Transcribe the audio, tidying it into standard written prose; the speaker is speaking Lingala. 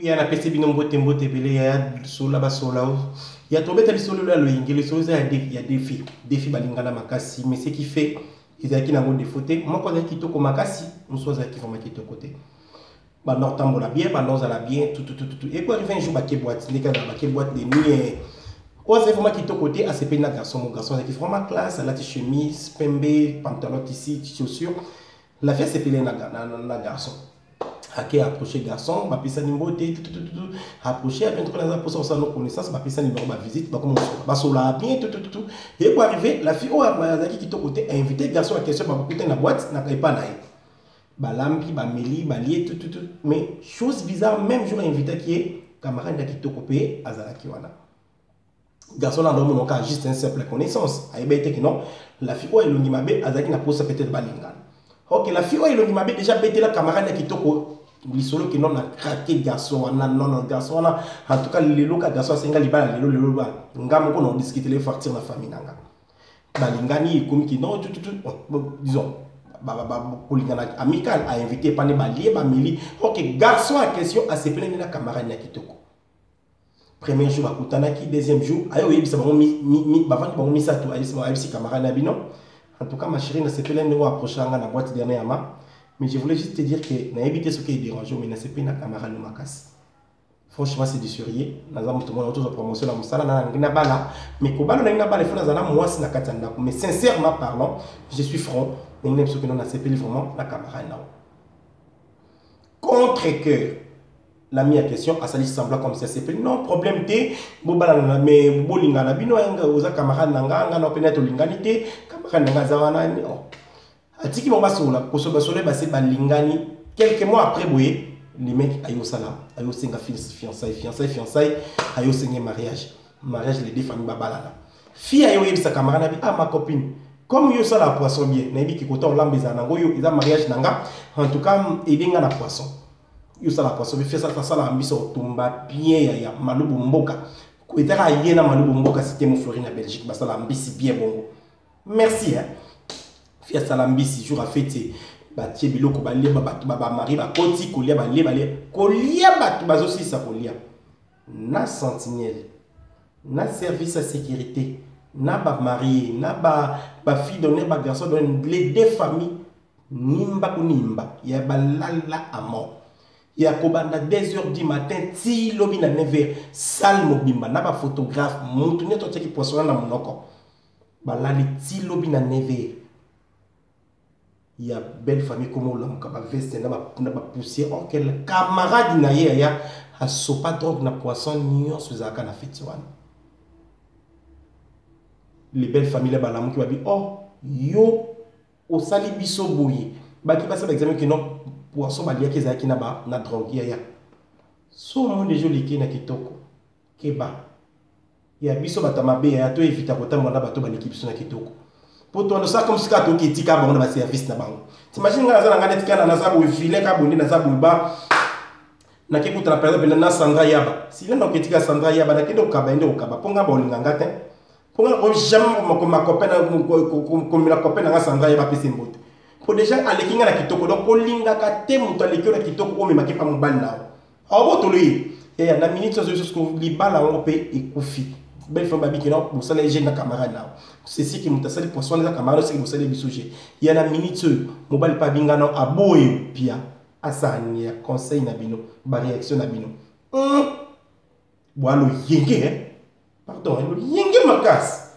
Il y a la PC binombo tembo tebele, il y a sola basola. Il y a tombé tel solo là, le solo il y a défi balingana makasi, mais ce qui fait, ils ont qui n'a pas de faute. Moi, quand ils toko makasi, on soit qui vont mettre côté. Bah, non, tambo la bien, bah, non, ça la bien, tout. Et quoi, arrive un jour, bah, qui boîte, les gars, bah, qui boîte des nuits. Quoi, c'est vraiment qui toko côté, à ce pays, garçon, mon garçon, qui fait vraiment classe, la chemise, pembe, pantalon ici, chaussures. La fête, c'est payé na garçon. Hake approché garçon, bah pisa numéro tout approché après trop dans pour ça nos connaissances, bah pisa numéro bah visite, bah comment bah sola bien tout et pour arriver la fille oh zaki qui to côté invité garçon à question bah côté na boîte na pas naï bah lampi bah meli bah lié tout mais chose bizarre même jour invité qui est camarade qui to copé azala qui wana garçon là non cas juste une simple connaissance ay bête que non la fille oh elongi mabe azaki na posa peut-être balinga. Ok, la fille, il a déjà bêté la camarade qui toko. Il solo qui non a craqué garçon, non garçon, en tout cas, les locaux garçon, c'est un gars, les loba. Ngam qu'on discute les factures de la famille nanga. Balingani, comme qui non, tout, disons, polygana amical a invité Pané Balié, Bamili. Ok, garçon à question à se plaindre la camarade qui toko. Premier jour, à Koutanaki, deuxième jour, ayo, il s'est mis ça tout, ayo, si camarade Nabino. En tout cas, ma chérie, ne s'est pas nous approcher à la boîte dernièrement. Mais je voulais juste te dire que n'a évité ce qui est dérangeant, mais ne s'est pas une camarade de ma casse. Franchement, c'est du sérieux. Nous avons tout le monde autour de promotion dans mon salon. Mais quand on a une balle, il faut que moi, c'est la katana. Mais sincèrement parlant, je suis franc. Nous n'aimons ce que nous avons fait vraiment la camarade. Contre cœur. La mise en question a sali semblant comme ça c'est non problème té bobala mais bolinga na bino nga oza camarade nanga nga na peut-être linganité camarade nanga zawana oh atiki bon basola koso basole ba se balingani quelques mois après boye les mecs ayo sala ayo senga fiançailles ayo senga mariage les deux familles babala fille ayo yebisa camarade bi ah ma copine comme yo sala poisson bien na bi ki kota olambeza nango yo eza mariage nanga en tout cas edenga na poisson. Yo ça la poisson fait ça la ambition tomba bien ya malubu mboka ko etaka yena malubu mboka c'était mon Florine à Belgique bah ça la ambition bien bon merci hein fia ça la ambition jour à fêter ba tie biloko ba leba ba mari ba koti kolia ba leba kolia ba bazo si ça kolia na sentinelle na service à sécurité na ba marié na ba fille donner ba garçon donner les deux familles nimba kunimba ya balala à mort. Il y a 2h du matin, ti lobi na 9h, salle mobimba, na ba photographe, montoune to teki poisson na monoko. Ba la li ti lobi na 9h. Il y a belle famille comme Olamuka, ba veste na ba poussière, oh quel camarade na ye ya a sopa drogue na poisson nyon suzaka na fetiwan. Les belles familles ba lamu ki ba bi oh yo o sali biso boye. Ba ki passe l'examen que non poisson balia qui zaki na ba na drogue ya so mo de joli ki na kitoko keba ya biso batamabe ya to evita kotamba na bato baliki biso na kitoko poto no ça comme si ka to ki tika ba on ba service na bango t'imagines nga za ngana tika na sabu filet ka bondi na sabu ba na ki kutra par exemple na Sandra Yaba si le no ki tika Sandra Yaba na kindo kaba ende okaba ponga ba olinganga te ponga ko jamais ko ma copaine ko mi la copaine na Sandra Yaba pese mbote. Pour déjà aller kinga na kitoko donc olinga ka te muto aleki na kitoko o memaki pa mobali nao awo toloyi ya na minute so jusqu'au libala on peut ekufi belle femme babi kino pour ça les jeunes na camarade nao c'est si qui muta sali poisson na camarade c'est que vous allez bisouje ya na minute mobali pa binga na aboye pia asani ya conseil na bino ba réaction na bino boalo yenge pardon lo yenge makas